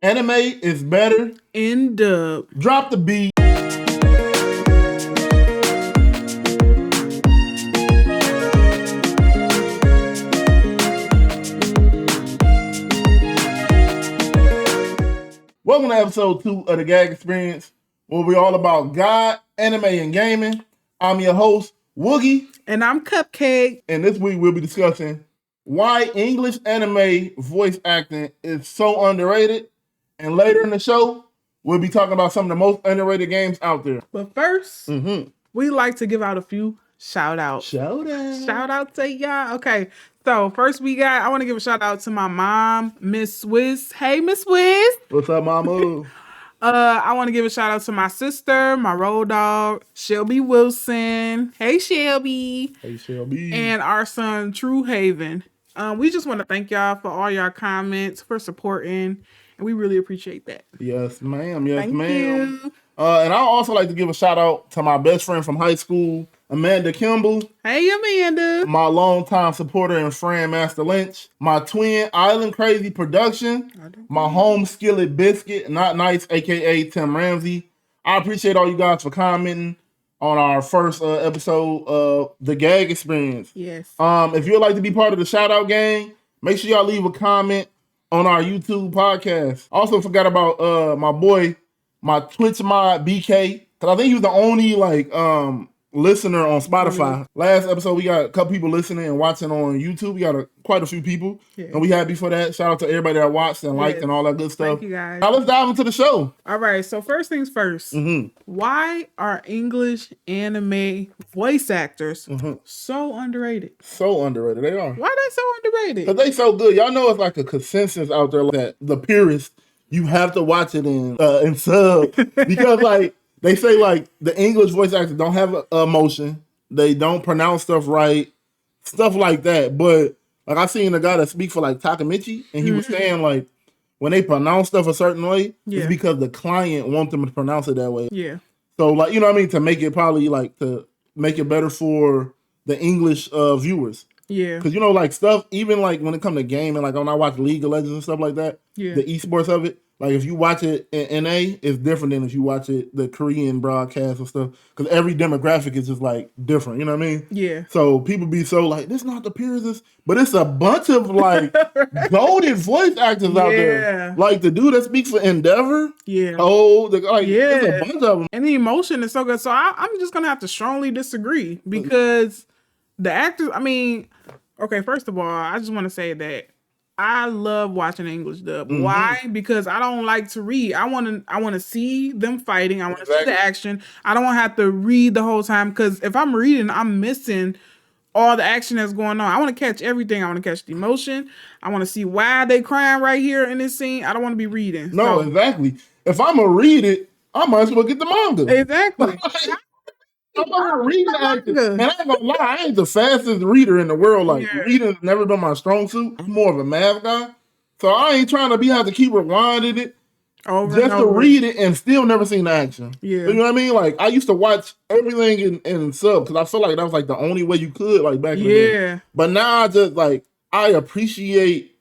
Anime is better in dub. Drop the beat. Welcome to episode 2 of the G.A.G Experience, where we're all about God, anime, and gaming. I'm your host, Woogie. And I'm Cupcake. And this week we'll be discussing why English anime voice acting is so underrated. And later in the show, we'll be talking about some of the most underrated games out there. But first, we like to give out a few shout outs. Shout out to y'all. Okay. So first I want to give a shout out to my mom, Miss Swiss. Hey, Miss Swiss. What's up, mama? I want to give a shout out to my sister, my road dog, Shelby Wilson. Hey, Shelby. Hey, Shelby. And our son, True Haven. We just want to thank y'all for all y'all comments, for supporting, and we really appreciate that. Yes, ma'am. Yes, thank ma'am. You. And I also like to give a shout out to my best friend from high school, Amanda Kimball. Hey, Amanda. My longtime supporter and friend, Master Lynch. My twin, Island Crazy Production. My home skillet biscuit, Not Nice, a.k.a. Tim Ramsey. I appreciate all you guys for commenting on our first episode of the G.A.G Experience. Yes. If you'd like to be part of the shout out gang, make sure y'all leave a comment on our YouTube podcast. Also forgot about my boy, my Twitch mod BK, because I think he was the only listener on Spotify. Last episode we got a couple people listening and watching on YouTube. We got quite a few people, and we happy for that. Shout out to everybody that watched and liked and all that good stuff. Thank you guys. Now let's dive into the show. All right, so first things first. Why are English anime voice actors so underrated? So underrated, they are. Why are they so underrated? Because they so good. Y'all know it's like a consensus out there that the purists, you have to watch it in sub because like they say like the English voice actors don't have emotion, they don't pronounce stuff right, stuff like that. But like I seen a guy that speak for like Takamichi, and he was saying like when they pronounce stuff a certain way, it's because the client wants them to pronounce it that way. Yeah. So like you know what I mean, to make it probably like to make it better for the English viewers. Yeah. Because, you know, like stuff, even like when it comes to gaming, like when I watch League of Legends and stuff like that, the esports of it, like if you watch it in NA, it's different than if you watch it, the Korean broadcast and stuff. Because every demographic is just like different, you know what I mean? Yeah. So people be so like, this not the purists, but it's a bunch of like golden voice actors out there. Like the dude that speaks for Endeavor. Yeah. Oh, there's a bunch of them. And the emotion is so good. So I'm just going to have to strongly disagree because the actors, I mean, okay, first of all, I just want to say that I love watching English dub. Why? Because I don't like to read. I want to see them fighting. I want to see the action. I don't want to have to read the whole time because if I'm reading, I'm missing all the action that's going on. I want to catch everything. I want to catch the emotion. I want to see why they crying right here in this scene. I don't want to be reading. No, exactly. If I'm going to read it, I might as well get the manga. Exactly. I'm not reading acting. And I ain't gonna lie, I ain't the fastest reader in the world. Like reading's never been my strong suit. I'm more of a math guy. So I ain't trying to have to keep rewinding it just to read it and still never seen the action. Yeah. You know what I mean? Like I used to watch everything in sub because I feel like that was like the only way you could like back in the day. But now I just like I appreciate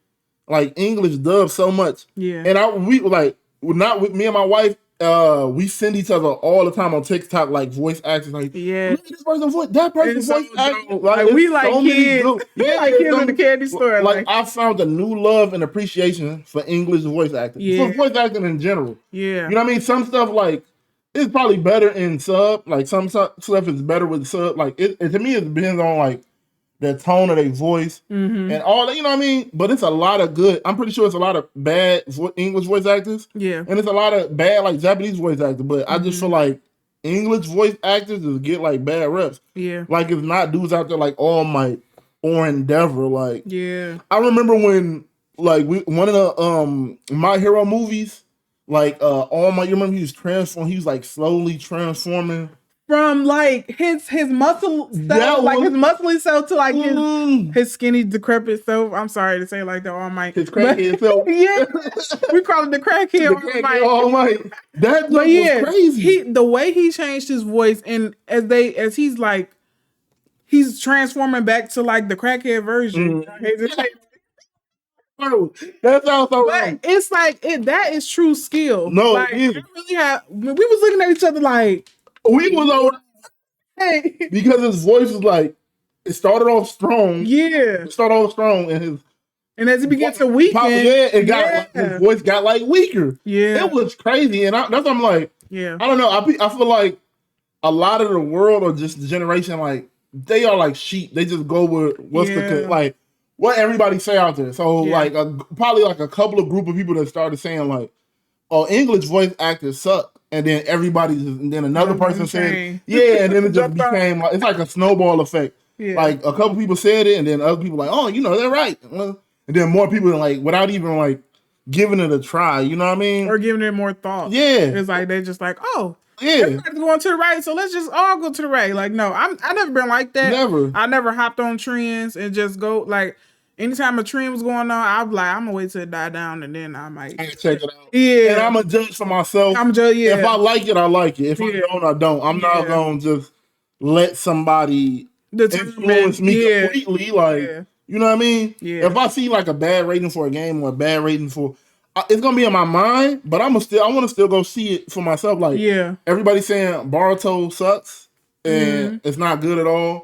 like English dub so much. Yeah. And we like not with me and my wife. We send each other all the time on TikTok like voice actors like this person voice that person voice acting like we like so kids like kids in the candy store like I found a new love and appreciation for English voice acting for voice acting in general. You know what I mean? Some stuff like it's probably better in sub, like some stuff is better with sub, like it to me it depends on like the tone of their voice and all that, you know what I mean? But it's a lot of good. I'm pretty sure it's a lot of bad English voice actors. Yeah. And it's a lot of bad like Japanese voice actors. But I just feel like English voice actors just get like bad reps. Yeah. Like it's not dudes out there like All Might or Endeavor. Like I remember when like one of the My Hero movies, like All Might, you remember he was like slowly transforming. From like his muscle self, like his muscly self to like his skinny decrepit self. I'm sorry to say it like that, All Might. His crackhead self. We call it the crackhead All Might. That was crazy. The way he changed his voice, and as he's like he's transforming back to like the crackhead version. That sounds so wrong. It's like that is true skill. No, like, it is. I really have. When we was looking at each other like we was over because his voice is like it started off strong. Yeah, it started off strong, and as it began to weaken, it got like, his voice got like weaker. Yeah, it was crazy, and that's what I'm like. Yeah, I don't know. I feel like a lot of the world or just the generation like they are like sheep. They just go with what's like what everybody say out there. So like probably like a couple of group of people that started saying like, "Oh, English voice actors suck," and then and then another person said, "Yeah," and then it just became like it's like a snowball effect. Yeah. Like a couple people said it, and then other people like, "Oh, they're right," and then more people like without even like giving it a try. You know what I mean? Or giving it more thought. Yeah, it's like they just like, "Oh." Yeah, everybody's going to the right, so let's just all go to the right. Like, no, I never been like that. Never. I never hopped on trends and just go like. Anytime a trend was going on, I'm like, I'm gonna wait till it die down and then I might check it out. Yeah, and I'm gonna judge for myself. If I like it, I like it. If I don't, I don't. I'm not gonna just let somebody influence me completely. Like, you know what I mean? Yeah. If I see like a bad rating for a game or a bad rating for, it's gonna be in my mind. But I want to still go see it for myself. Like, everybody's saying Boruto sucks and it's not good at all.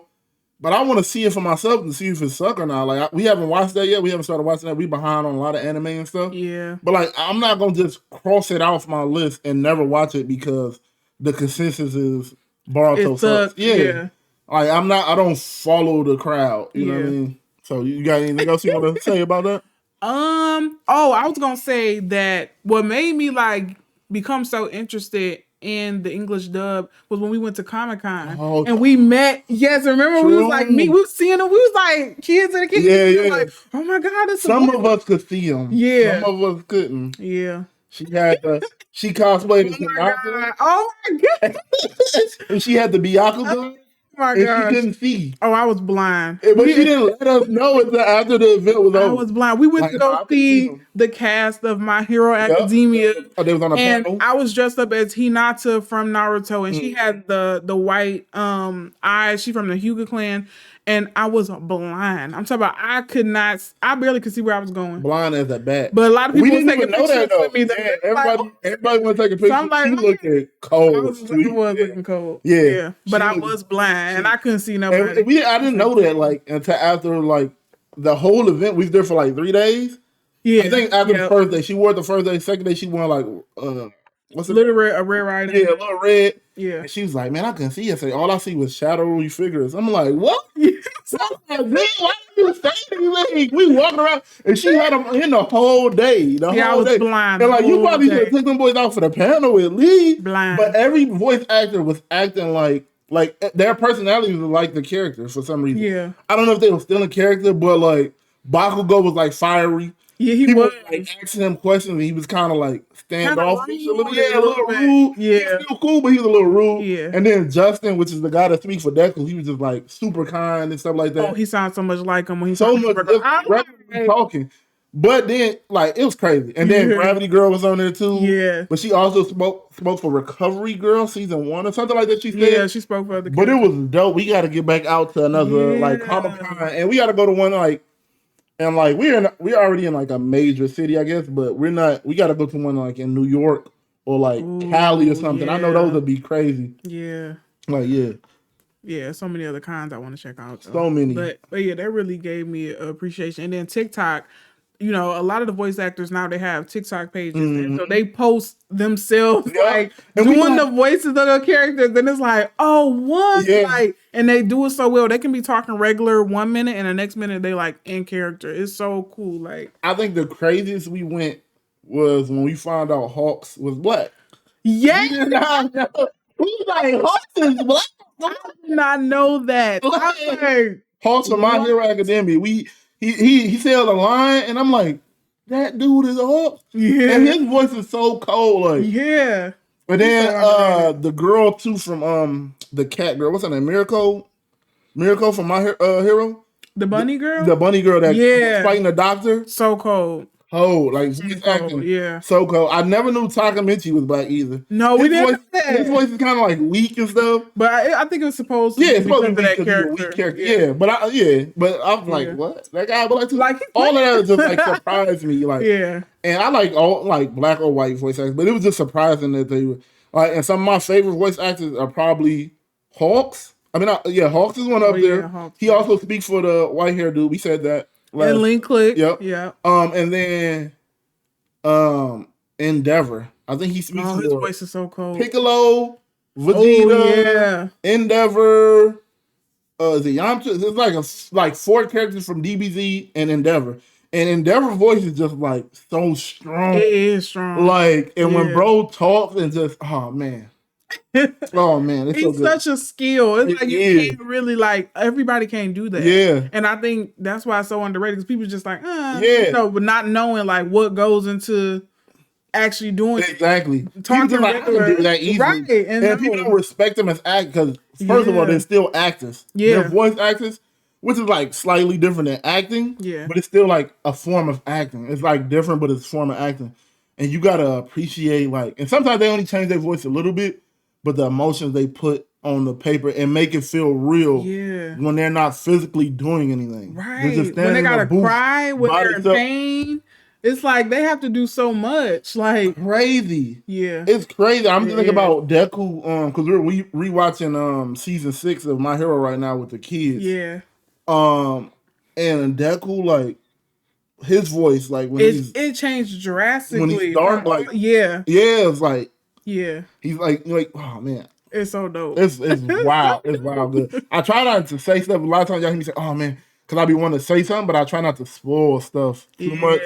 But I want to see it for myself to see if it suck or not. Like we haven't watched that yet. We haven't started watching that. We behind on a lot of anime and stuff. Yeah. But like I'm not gonna just cross it off my list and never watch it because the consensus is Boruto sucks. Yeah. Like I don't follow the crowd. You know what I mean? So you got anything else you want to say about that? Oh, I was gonna say that what made me like become so interested in the English dub was when we went to Comic-Con and we met. Yes, remember we was like we was seeing them. We was like kids and the kids. Yeah. Like, oh my god, it's some of us could see them. Yeah, some of us couldn't. Yeah, she cosplayed as Hinata. Oh my god, and she had the Byakugan. Oh my god! She couldn't see. Oh, I was blind. But she didn't let us know until after the event was over. I was blind. We went to go see the cast of My Hero Academia. Oh, they was on a panel. I was dressed up as Hinata from Naruto, and she had the white eyes. She from the Hyuga clan, and I was blind. I'm talking about I barely could see where I was going. Blind as a bat. But a lot of people were taking pictures with me. Everybody want to take a picture. So like, she looked cold. I was looking cold. Yeah. But I was blind. And I couldn't see nobody. I didn't know that like until after like the whole event. We was there for like 3 days. Yeah, I think after the first day, she wore it the first day. Second day, she wore like what's it? A Red Rider. Yeah, a little red. Yeah, and she was like, "Man, I couldn't see yesterday. All I see was shadowy figures." I'm like, "What? Why did you say anything?" We walking around, and she had them in the whole day. I was blind. And like, you probably should have took them boys out for the panel at least. Blind. But every voice actor was acting like their personalities were like the character for some reason. Yeah. I don't know if they were still in character, but like Bakugo was like fiery. Yeah, he was like asking him questions and he was kind of like standoffish. A little rude. Yeah. He was still cool, but he was a little rude. Yeah. And then Justin, which is the guy that speaks for Deku, he was just like super kind and stuff like that. Oh, he sounds so much like him when he's so much talking. But then, like, it was crazy. And then Gravity Girl was on there too. Yeah. But she also spoke for Recovery Girl season 1 or something like that. She said. Yeah, she spoke for other But it was dope. We got to get back out to another like Comic-Con, and we got to go to one like. And like we're already in like a major city, I guess, but we're not. We got to go to one like in New York or like Cali or something. I know those would be crazy. Yeah. Like yeah. So many other cons I want to check out. Though. So many. But yeah, that really gave me appreciation. And then TikTok, a lot of the voice actors now they have TikTok pages, and so they post themselves like doing the voices of their characters, and it's like, oh, what? Like, and they do it so well. They can be talking regular 1 minute, and the next minute they like in character. It's so cool. Like, I think the craziest we went was when we found out Hawks was black. Yeah, we did not know. We was like, Hawks is black. I did not know that. Hawks from My Hero Academia. He said a line, and I'm like, that dude is up. Yeah. And his voice is so cold. Like, yeah. But then the girl, too, from the cat girl. What's her name? Miracle from My Hero? The bunny girl? The bunny girl that was fighting the doctor. So cold. cold. Like he's acting so cold. I never knew Takamichi was black either. No, we didn't. His voice is kind of like weak and stuff. But I think it was supposed to. Yeah, it's supposed to be because he's a weak character. Yeah, but I'm like, what? That guy black too? Like all of that just like surprised me. Like and I like all like black or white voice actors, but it was just surprising that they were like. And some of my favorite voice actors are probably Hawks. I mean, Hawks is one up there. Hawks, he also speaks for the white hair dude. We said that. And Link Click. Yep. Yeah. And then Endeavor. I think he speaks for his voice is so cold. Piccolo, Vegeta, Endeavor. Is it Yamcha? There's like 4 characters from DBZ and Endeavor. And Endeavor voice is just like so strong. It is strong. Like, and when bro talks and just, oh man. Oh man, it's he's so good. Such a skill. It's like you can't really like everybody can't do that. Yeah, and I think that's why it's so underrated because people just like, but not knowing like what goes into actually doing exactly. Talking like I can do that easily, right? And people don't respect them as actors because first of all, they're still actors. Yeah, they're voice actors, which is like slightly different than acting. Yeah, but it's still like a form of acting. It's like different, but it's a form of acting, and you gotta appreciate like. And sometimes they only change their voice a little bit. But the emotions they put on the paper and make it feel real when they're not physically doing anything. Right. When they gotta cry, when they're in pain. It's like they have to do so much. Like crazy. Yeah. It's crazy. I'm thinking about Deku, because we're rewatching season 6 of My Hero right now with the kids. Yeah. And Deku, like his voice, like when it changed drastically. When he's dark, like it's like he's like oh man, it's so dope. It's wild. It's wild good. I try not to say stuff. A lot of times y'all hear me say, "Oh man," because I be wanting to say something, but I try not to spoil stuff too much.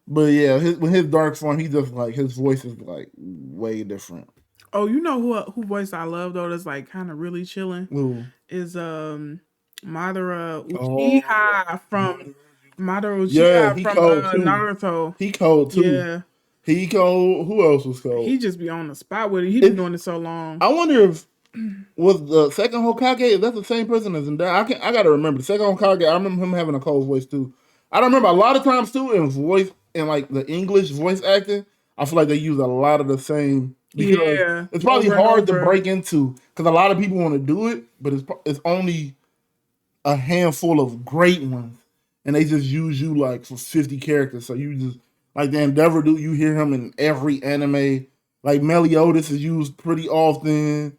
But yeah, with his dark form, he just like his voice is like way different. Oh, you know who voice I love though? That's like kind of really chilling. Ooh. Is Madara Uchiha from Madara Uchiha from Naruto. He cold too. Yeah. He cold. Who else was cold? He just be on the spot with it. He been doing it so long. I wonder if was the second Hokage. Is that the same person as Endeavor? I gotta remember the second Hokage. I remember him having a cold voice too. I don't remember a lot of times too in voice and like the English voice acting. I feel like they use a lot of the same. Because it's probably hard to break into because a lot of people want to do it, but it's only a handful of great ones, and they just use you like for 50 characters. So you just. Like the Endeavor dude, you hear him in every anime. Like Meliodas is used pretty often.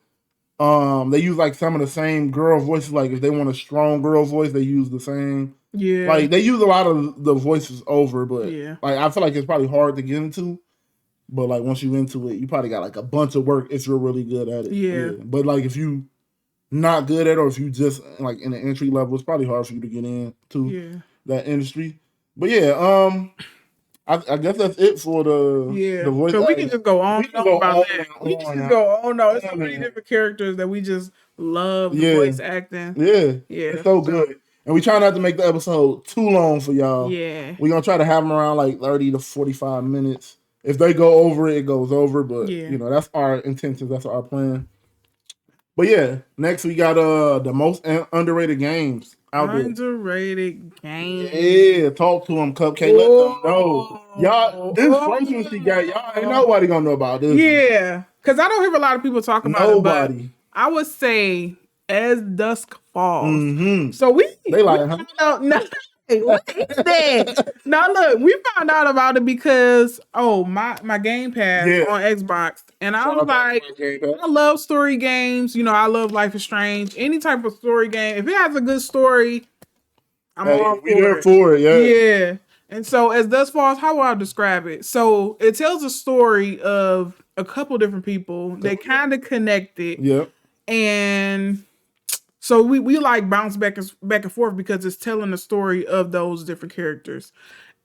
They use like some of the same girl voices. Like if they want a strong girl voice, they use the same. Yeah. Like they use a lot of the voices over, but like I feel like it's probably hard to get into. But like once you into it, you probably got like a bunch of work if you're really good at it. Yeah. But like if you not good at it, or if you just like in the entry level, it's probably hard for you to get into that industry. But I guess that's it for the voice. So we can just go on about that. We can just go on. No, it's so many different characters that we just love the voice acting. Yeah. It's so good. And we try not to make the episode too long for y'all. Yeah. We're going to try to have them around like 30 to 45 minutes. If they go over it, it goes over. But, you know, that's our intentions. That's our plan. But, yeah, next we got the most underrated games. Underrated game. Yeah, talk to them, Cupcake. Let them know. Y'all, this first one she got, y'all ain't nobody gonna know about this. Yeah, because I don't hear a lot of people talk about it. But I would say As Dusk Falls. Mm-hmm. So they like, found out. What is that? Now look, we found out about it because my Game Pass on Xbox, and I was like, I love story games. You know, I love Life is Strange. Any type of story game, if it has a good story, I'm all for it. Yeah. And so, As Dusk Falls, how will I describe it? So it tells a story of a couple different people. They kind of connected. Yep. And so we like bounce back and forth because it's telling the story of those different characters.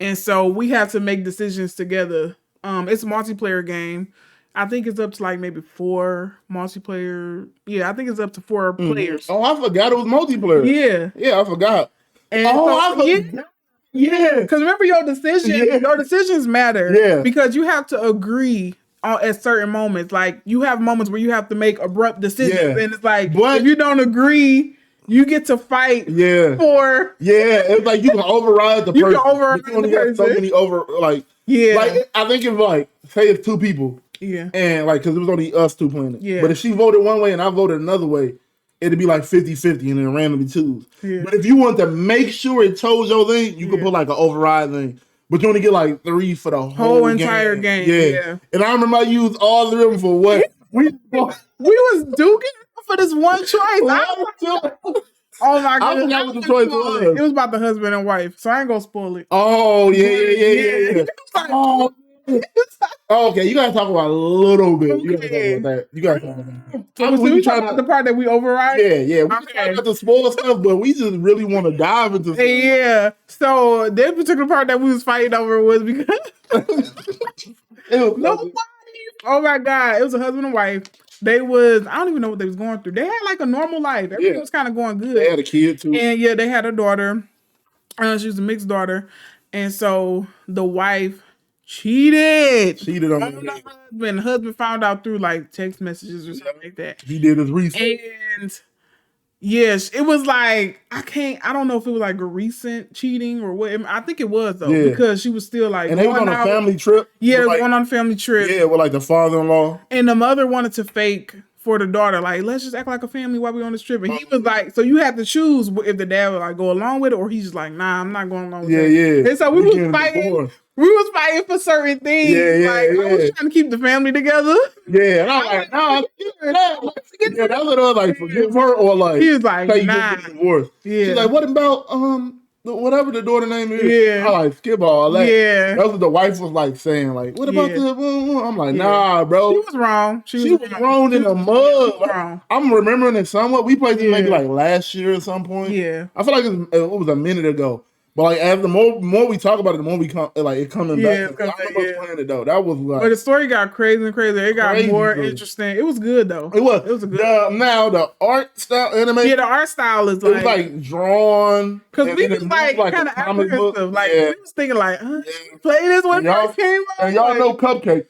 And so we have to make decisions together. It's a multiplayer game. I think it's up to like maybe 4 multiplayer. Yeah, I think it's up to 4 players. Oh, I forgot it was multiplayer. Yeah. Yeah, I forgot. And I forgot. Yeah. Because remember your decision. Your decisions matter. Yeah. Because you have to agree at certain moments. Like you have moments where you have to make abrupt decisions, and it's like if you don't agree, you get to fight. For it's like you can override the person. You can override the person. Got so many like I think if like say it's two people. Yeah. And like because it was only us two playing it. Yeah. But if she voted one way and I voted another way, it'd be like 50-50 and then randomly choose. Yeah. But if you want to make sure it chose your thing, you can put like an override thing. But you only get like 3 for the whole entire game. Yeah. And I remember I used all 3 of them for what? we was duking for this one choice. Oh my god! I forgot what the choice was. It was about the husband and wife, so I ain't gonna spoil it. Oh yeah. Oh. Okay, you gotta talk about a little bit. Okay. You gotta talk about that. You gotta talk about that. So we talking about the part that we override? Yeah. We talking about the spoil stuff, but we just really want to dive into stuff. Yeah. So that particular part that we was fighting over was because nobody. Oh my god! It was a husband and wife. They was, I don't even know what they was going through. They had like a normal life. Everything was kind of going good. They had a kid too. And they had a daughter. She was a mixed daughter. And so the wife cheated on the husband. The husband found out through like text messages or something like that. He did his research. And yes, it was like, I don't know if it was like a recent cheating or what. I think it was though, because she was still like, and they was on a family trip. Yeah, like, going on a family trip. Yeah, with like the father-in-law. And the mother wanted to fake for the daughter, like, let's just act like a family while we on this trip. And he was like, so you have to choose if the dad would like go along with it, or he's just like, nah, I'm not going along with that. Yeah. And so we was fighting. We was fighting for certain things. I was trying to keep the family together. Yeah, and I was like, nah, that's what I was like, forgive her, or like, he was like, nah. Divorce. Yeah. She's like, what about whatever the daughter name is? Yeah. I like skip all that. Yeah. That's what the wife was like saying, like, what about the I'm like, nah, bro. She was wrong. She was wrong in the mud. I'm remembering it somewhat. We played this maybe like last year at some point. Yeah. I feel like it was a minute ago. But like as the more we talk about it, the more we come like it coming back. I remember playing it though. That was like, but the story got crazy and crazy. It got more interesting. It was good though. It was a good. Now the art style animation. Yeah, the art style is like, it was like drawn. Because we was like kind of apprehensive. Like we was thinking like, play this when it came out. And y'all know Cupcake.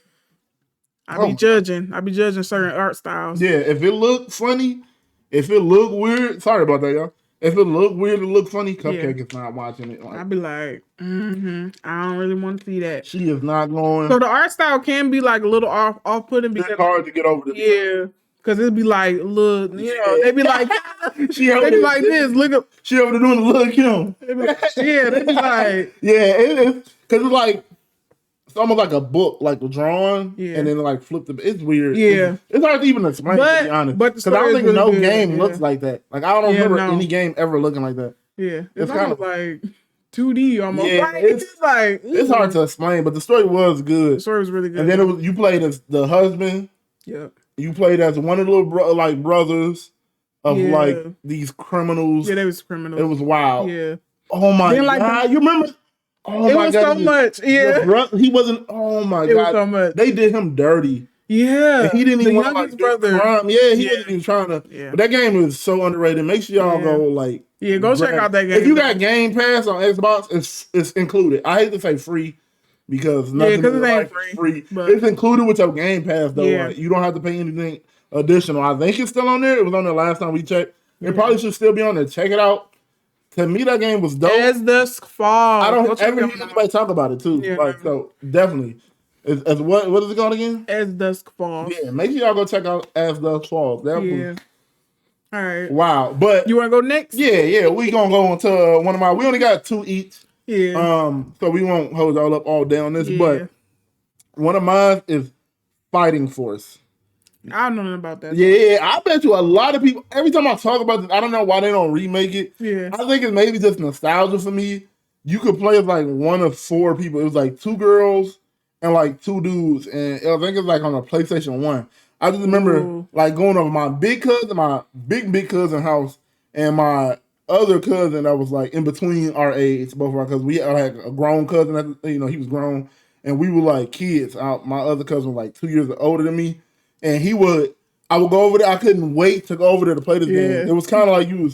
I be judging certain art styles. Yeah, if it looked funny, if it looked weird, sorry about that, y'all. If it look weird, it look funny, Cupcake is not watching it. Like, I'd be like, I don't really want to see that. She is not going. So the art style can be like a little off-putting because it's hard to get over this. Yeah, because it'd be like, look, they'd be like, they'd be like this. Look up, she over there doing the look him. They'd be like, it's because it's like. It's almost like a book, like the drawing, and then like flip the. It's weird. Yeah, it's hard to even explain. To be honest, but because I don't think really no game looks like that. Like I don't remember any game ever looking like that. Yeah, it's kind of like 2D almost. Yeah, like, it's like it's hard to explain, but the story was good. The story was really good. And then you played as the husband. Yeah, you played as one of the little brothers of like these criminals. Yeah, they was criminals. It was wild. Yeah. Oh my god! You remember? Oh it was so much. Yeah. He wasn't. Oh my god. It was so much. They did him dirty. Yeah. And he didn't even want to like brother. Crime. Yeah, he wasn't even trying to. Yeah. But that game was so underrated. Make sure y'all go like. Yeah, go check out that game. If you got Game Pass on Xbox, it's included. I hate to say free because nothing is like free. But it's included with your Game Pass though. Yeah. Like, you don't have to pay anything additional. I think it's still on there. It was on there last time we checked. It probably should still be on there. Check it out. To me, that game was dope. As Dusk Falls. I don't ever hear anybody talk about it too. Yeah. Like so, definitely. As what is it called again? As Dusk Falls. Yeah, make sure y'all go check out As Dusk Falls. That was all right. Wow, but you want to go next? Yeah. We gonna go into one of my. We only got 2 each. Yeah. So we won't hold y'all up all day on this, but one of mine is Fighting Force. I don't know nothing about that. Yeah, I bet you a lot of people, every time I talk about this, I don't know why they don't remake it. Yeah. I think it's maybe just nostalgia for me. You could play as like one of 4 people. It was like 2 girls and like 2 dudes. And I think it's like on a PlayStation 1. I just remember like going over my big big cousin house and my other cousin that was like in between our age, both of our cousins. We had a grown cousin, he was grown. And we were like kids. My other cousin was like 2 years older than me. And I would go over there. I couldn't wait to go over there to play this game. It was kind of like you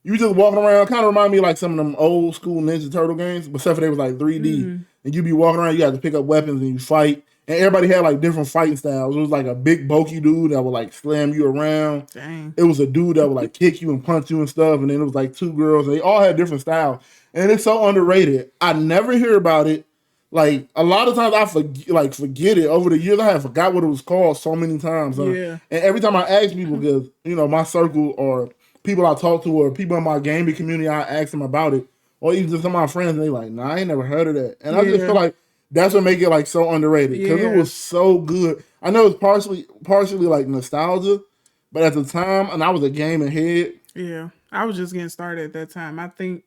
just walking around. Kind of remind me like some of them old school Ninja Turtle games, but except for they was like 3D. And you be walking around. You have to pick up weapons and you fight. and everybody had like different fighting styles. It was like a big bulky dude that would like slam you around. Dang. It was a dude that would like kick you and punch you and stuff, and then it was like two girls. They all had different styles, and it's so underrated. I never hear about it. Like a lot of times I forget it. Over the years I have forgot what it was called so many times. Yeah. And every time I ask people, because my circle or people I talk to or people in my gaming community, I ask them about it, or even just some of my friends, and they like, nah, I ain't never heard of that. And I just feel like that's what make it like so underrated because it was so good. I know it's partially like nostalgia, but at the time, and I was a gaming head. Yeah, I was just getting started at that time. I think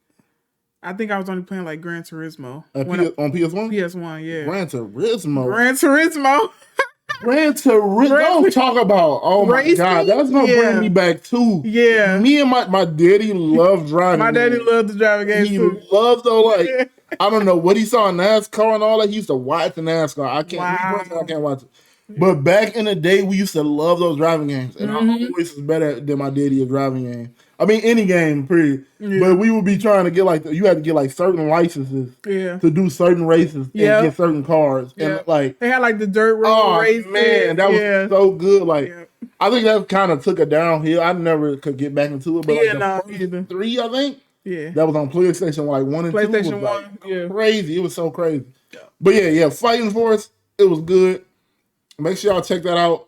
I was only playing like Gran Turismo. On PS1? PS1, yeah. Gran Turismo. Don't talk about, oh my racing? God, that's going to bring me back too. Yeah. Me and my daddy loved driving. My daddy loved the driving games too. He loved I don't know what he saw in NASCAR and all that. He used to watch the NASCAR. I can't watch it. But back in the day, we used to love those driving games. And I always was better than my daddy at driving game. I mean, any game, period. Yeah. But we would be trying to get you had to get certain licenses to do certain races and get certain cars. And they had like the dirt road races. Man, that was so good. I think that kind of took a downhill. I never could get back into it. But the first 3, I think. Yeah. That was on PlayStation 1 and 2. PlayStation 1. Crazy. It was so crazy. Yeah. But Fighting Force, it was good. Make sure y'all check that out.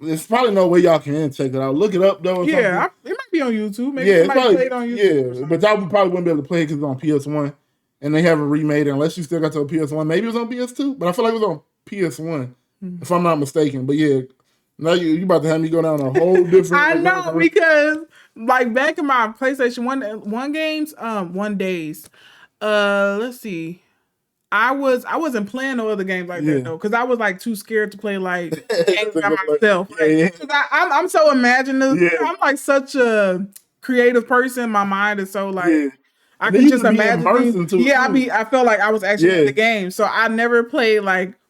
There's probably no way y'all can check it out. Look it up though. It might be on YouTube. Maybe somebody play it on YouTube. Yeah, but y'all probably wouldn't be able to play it because it's on PS1, and they haven't remade it unless you still got to a PS1. Maybe it was on PS2, but I feel like it was on PS1 if I'm not mistaken. But now you about to have me go down a whole different. I know because back in my PlayStation 1 games, 1 days. Let's see. I wasn't playing no other games like that though, because I was too scared to play games by myself. I'm so imaginative. Yeah. I'm such a creative person. My mind is so I can just imagine things. I felt like I was actually in the game. So I never played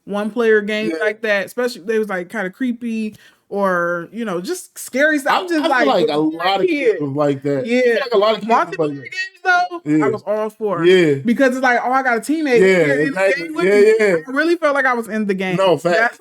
one player games like that. Especially they was kind of creepy or just scary stuff. I'm just I feel like a lot of kids was like that. Yeah, a lot of kids multiplayer games though. I was all for it. Yeah, because it's I got a teammate. I really felt like I was in the game. No fact.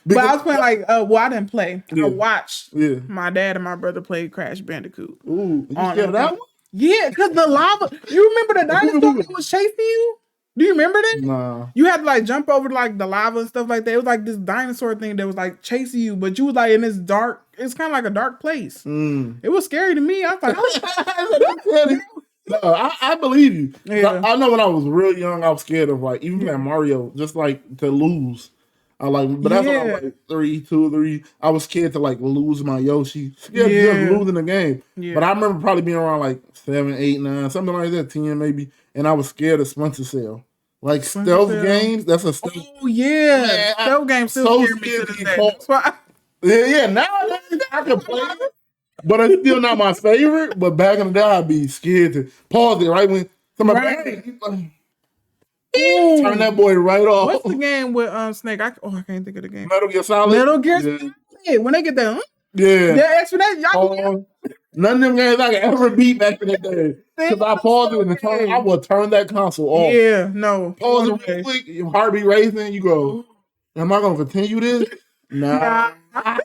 But I was playing I didn't play. I watched my dad and my brother play Crash Bandicoot. Ooh, you scared of that one? Yeah, because the lava. You remember the dinosaur that was chasing you? Do you remember that? Nah. You had to jump over the lava and stuff like that. It was this dinosaur thing that was chasing you, but you was in this dark. It's kind of like a dark place. It was scary to me. I was like, no, I believe you. Yeah. I know when I was real young, I was scared of even playing Mario, just to lose. But that's when I was 3. I was scared to lose my Yoshi. Scared of just losing the game. Yeah. But I remember probably being around 7, 8, 9, something like that, 10 maybe. And I was scared of Splinter Cell. Stealth games, that's a stealth. Oh yeah, man, stealth games still scare me to this day. Yeah, now I can play it, but it's still not my favorite. But back in the day, I'd be scared to pause it right when somebody turn that boy right off. What's the game with Snake? I can't think of the game. Metal Gear Solid. Metal Gear Solid. Yeah. When they get that, none of them games I could ever beat back in the day. Because I paused it in the time, I would turn that console off. Yeah, no. Pause it real quick, your heartbeat racing, you go, am I going to continue this? Nah. Turn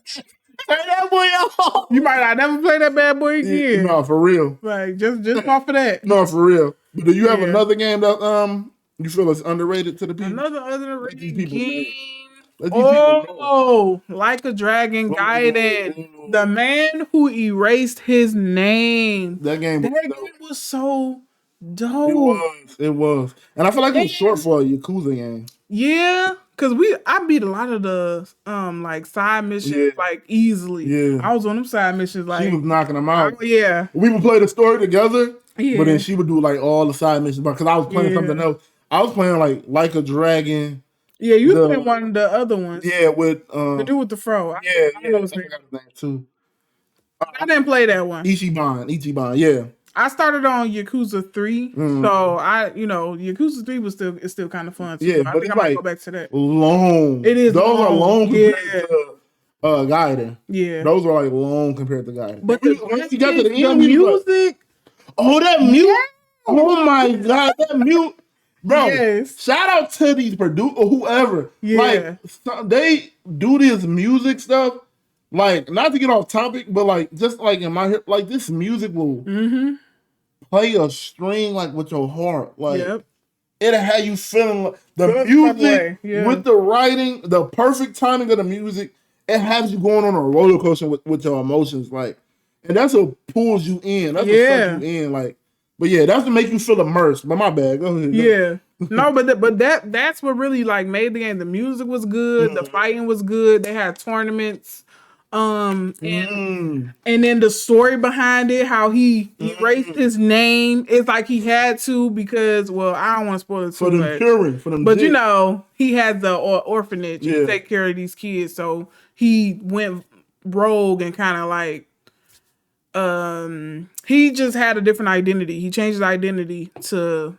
that boy off. You might not never play that bad boy again. No, for real. Just off of that. No, for real. But do you have another game that you feel is underrated to the people? Another underrated game. Like a Dragon Gaiden. The man who erased his name. That game was so dope. It was. And I feel like it was short for a Yakuza game. Yeah. Cause I beat a lot of the side missions easily. Yeah. I was on them side missions she was knocking them out. Yeah. We would play the story together. Yeah. But then she would do all the side missions because I was playing something else. I was playing like a Dragon. Yeah, you was playing one of the other ones. Yeah, with the dude with the fro. I know his name too. I didn't play that one. Ichiban, yeah. I started on Yakuza 3, so Yakuza 3 was still kind of fun too. Yeah, I think I might go back to that. Long. It is. Those are long compared to Gaiden. Yeah, those are long compared to Gaiden. But when you got to the end, music. Oh, that mute! Oh my God, that mute! bro. Yes. Shout out to these producers or whoever. Yeah. Like they do this music stuff. Like, not to get off topic, but like just like in my head, like this music will play a string like with your heart. Like it'll have you feeling like the music with the writing, the perfect timing of the music, it has you going on a roller coaster with your emotions. Like, and that's what pulls you in. That's what sucks you in. Like, but yeah, that's what make you feel immersed. But my bad. Go ahead. Yeah. No, but that's what really like made the game. The music was good, the fighting was good, they had tournaments. And then the story behind it, how he erased his name. It's like he had to because, well, I don't want to spoil it too much. But you know, he had the orphanage to take care of these kids, so he went rogue and kind of like, he just had a different identity. He changed his identity to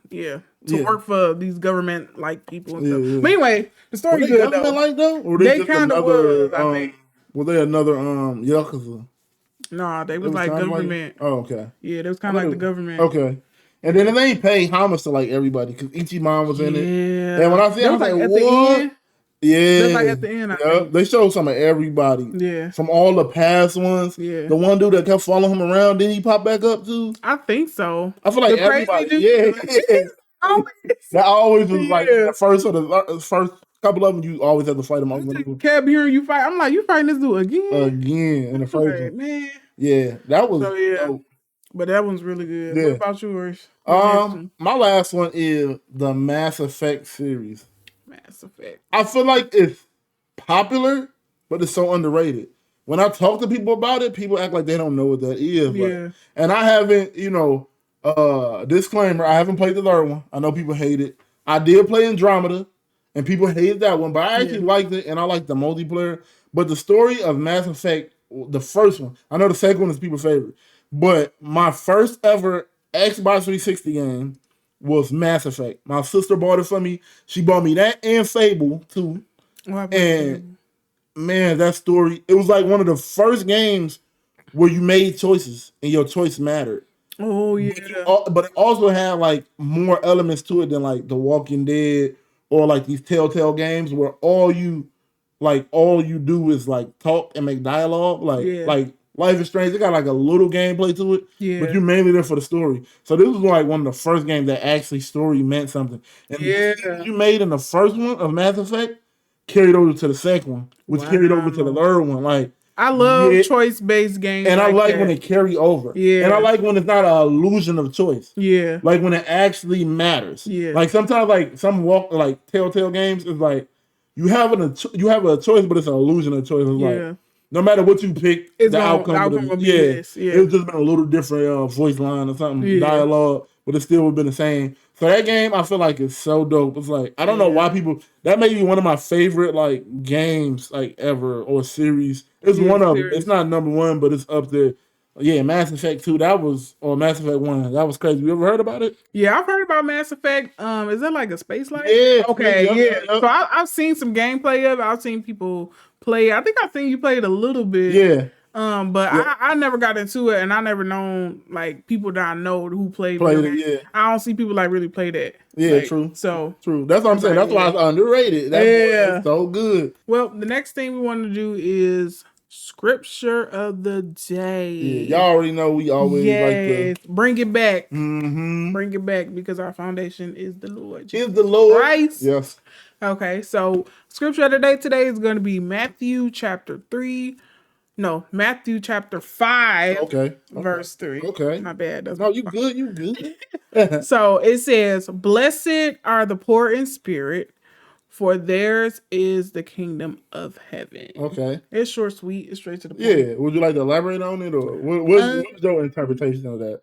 work for these government like people and stuff. But anyway, the story good though. Like though, or they kind of was. I think. Were they another Yakuza? Nah, they was like government. Oh, okay. Yeah, they was kind of like the government. Okay. And then they ain't pay homage to like everybody because Ichiban was in it. And when I see it, I was like, what? Yeah. Just like at the end, I think. They showed some of everybody. Yeah. From all the past ones. Yeah. The one dude that kept following him around, didn't he pop back up too? I think so. I feel like everybody. Yeah. That always was like the first or the first couple of them, you always have to fight them off. Kept hearing you fight. I'm like, you fighting this dude again? Again in the first one. Man. Yeah, that was dope. But that one's really good. Yeah. What about yours? My last one is the Mass Effect series. Mass Effect. I feel like it's popular, but it's so underrated. When I talk to people about it, people act like they don't know what that is. Yeah. Like, and I haven't, disclaimer, I haven't played the third one. I know people hate it. I did play Andromeda, and people hated that one, but I actually liked it, and I liked the multiplayer. But the story of Mass Effect, the first one, I know the second one is people's favorite, but my first ever Xbox 360 game was Mass Effect. My sister bought it for me. She bought me that and Fable, too. And, man, that story, it was like one of the first games where you made choices, and your choice mattered. Oh, yeah. But it also had, like, more elements to it than, like, The Walking Dead or, like, these Telltale games where all you do is, like, talk and make dialogue. Like Life is Strange, it got, like, a little gameplay to it. Yeah. But you're mainly there for the story. So this was, like, one of the first games that actually story meant something. And the you made in the first one of Mass Effect carried over to the second one, which carried over to the third one. Like, I love choice-based games. And I like when it carry over. Yeah. And I like when it's not an illusion of choice. Yeah. Like when it actually matters. Yeah. Like sometimes like some Telltale games is like you have a choice, but it's an illusion of choice. It's like no matter what you pick, the outcome will be this. Yeah. It's just been a little different voice line or something, dialogue, but it still would have been the same. So that game, I feel like is so dope. It's like I don't know why people. That may be one of my favorite like games like ever or series. It's one of them. It's not number one, but it's up there. Yeah, Mass Effect 2. Or Mass Effect 1. That was crazy. You ever heard about it? Yeah, I've heard about Mass Effect. Is that like a space life? Yeah. Okay. Yeah. So I've seen some gameplay of it. I've seen people play. I think I've seen you play it a little bit. Yeah. But I never got into it, and I never known like people that I know who played it. Yeah, I don't see people like really play that. Yeah, like, true. So true. That's what I'm saying. That's why it's underrated. That's so good. Well, the next thing we want to do is scripture of the day. Yeah, y'all already know we always like to bring it back. Mm-hmm. Bring it back because our foundation is the Lord. Is the Lord Christ? Yes. Okay, so scripture of the day today is going to be Matthew chapter 5, verse 3. Okay. Not bad. No, you good. You good. So it says, "Blessed are the poor in spirit, for theirs is the kingdom of heaven." Okay. It's short, sweet, it's straight to the point. Yeah. Would you like to elaborate on it, or what's your interpretation of that?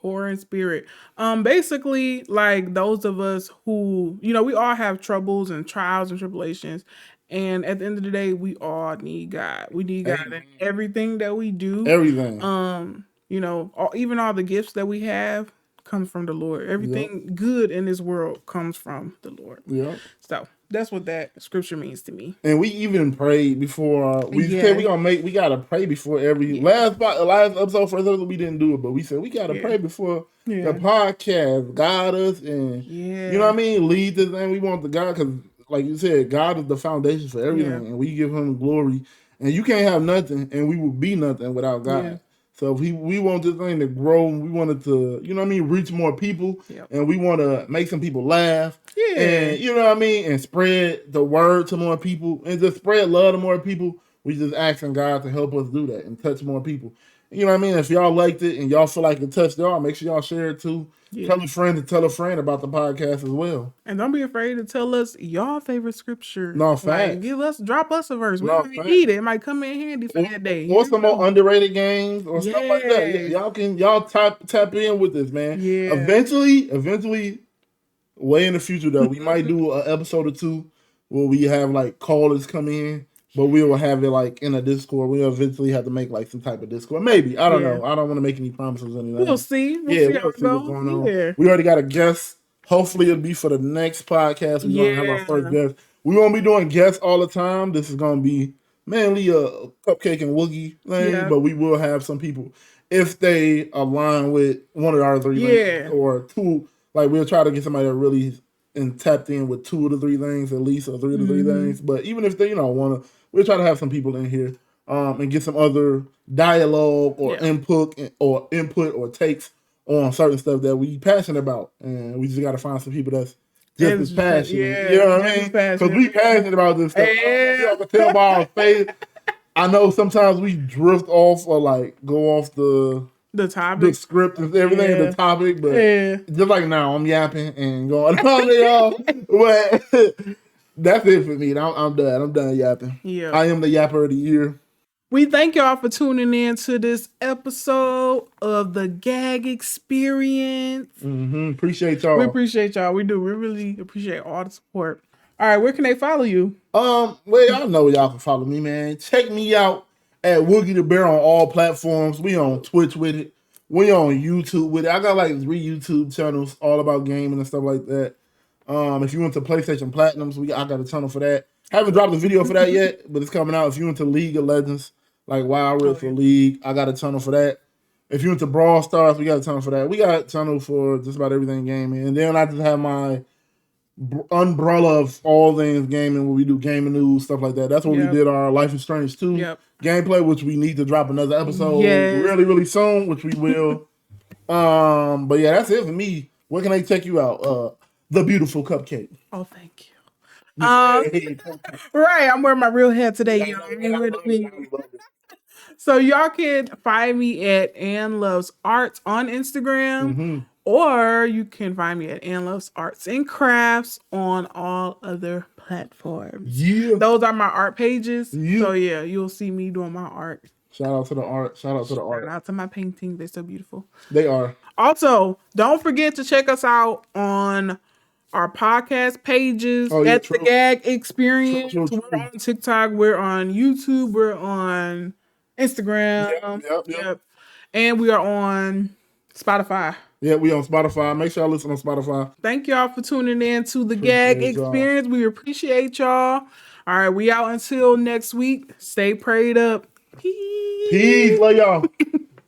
Poor in spirit. Basically, like those of us who, we all have troubles and trials and tribulations. And at the end of the day, we all need God. We need God in everything that we do. Everything. Even all the gifts that we have comes from the Lord. Everything good in this world comes from the Lord. Yeah. So that's what that scripture means to me. And we even prayed before we said we gotta pray before every last episode for us. We didn't do it, but we said we gotta pray before the podcast. Guide us and you know what I mean, lead this thing. We want the God because, like you said, God is the foundation for everything, and we give Him glory. And you can't have nothing, and we would be nothing without God. Yeah. So if we want this thing to grow, we want it to, you know what I mean, reach more people, and we want to make some people laugh, and you know what I mean, and spread the word to more people, and just spread love to more people. We just asking God to help us do that and touch more people. You know what I mean? If y'all liked it and y'all feel like it touched y'all, make sure y'all share it too. Yeah. Tell a friend to tell a friend about the podcast as well. And don't be afraid to tell us your favorite scripture. No, facts. Like, drop us a verse. We might need it. It might come in handy for that day. Or some more underrated games or stuff like that. Y'all tap in with this, man. Yeah. Eventually, way in the future though, we might do an episode or two where we have like callers come in. But we will have it like in a Discord. We'll eventually have to make like some type of Discord. Maybe. I don't know. I don't want to make any promises or anything. We'll see. We'll see what's going on. Yeah. We already got a guest. Hopefully it'll be for the next podcast. We're going to have our first guest. We won't be doing guests all the time. This is going to be mainly a Cupcake and Woogie thing. But we will have some people if they align with one of our three things or two. Like we'll try to get somebody that really and tapped in with 2 of the 3 things at least, or 3 of the 3 things. But even if they, want to, we'll try to have some people in here and get some other dialogue or input or takes on certain stuff that we passionate about. And we just got to find some people that's just as passionate. You know what I mean? Because we passionate about this stuff. I can tell by our face. I know sometimes we drift off or like go off the topic, the script and everything, the topic, but just like now, I'm yapping and going on, y'all. But that's it for me. I'm done. I'm done yapping. Yeah, I am the yapper of the year. We thank y'all for tuning in to this episode of the G.A.G Experience. Appreciate y'all. We appreciate y'all. We do. We really appreciate all the support. All right, where can they follow you? Well, y'all know y'all can follow me, man. Check me out at Woogie the Bear on all platforms. We on Twitch with it. We on YouTube with it. I got like 3 YouTube channels all about gaming and stuff like that. If you went to PlayStation Platinums, I got a channel for that. Haven't dropped a video for that yet, but it's coming out. If you went to League of Legends, like Wild Rift for League, I got a channel for that. If you went to Brawl Stars, we got a channel for that. We got a channel for just about everything gaming. And then I just have my umbrella of all things gaming, where we do gaming news, stuff like that. That's where we did our Life is Strange 2 gameplay, which we need to drop another episode really, really soon, which we will. But yeah, that's it for me. Where can they check you out? The beautiful Cupcake. Oh, thank you. Right, I'm wearing my real hair today, y'all. So y'all can find me at Ann Loves Arts on Instagram, or you can find me at Ann Loves Arts and Crafts on all other platforms. Yeah, those are my art pages. Yeah. So yeah, you'll see me doing my art. Shout out to the art. Shout out to the art. Shout out to my paintings. They're so beautiful. They are. Also, don't forget to check us out on our podcast pages at the G.A.G Experience. True. We're on TikTok. We're on YouTube. We're on Instagram. Yep. And we are on Spotify. Yeah, we on Spotify. Make sure y'all listen on Spotify. Thank y'all for tuning in to the G.A.G Experience. We appreciate y'all. All right, we out until next week. Stay prayed up. Peace. Love y'all.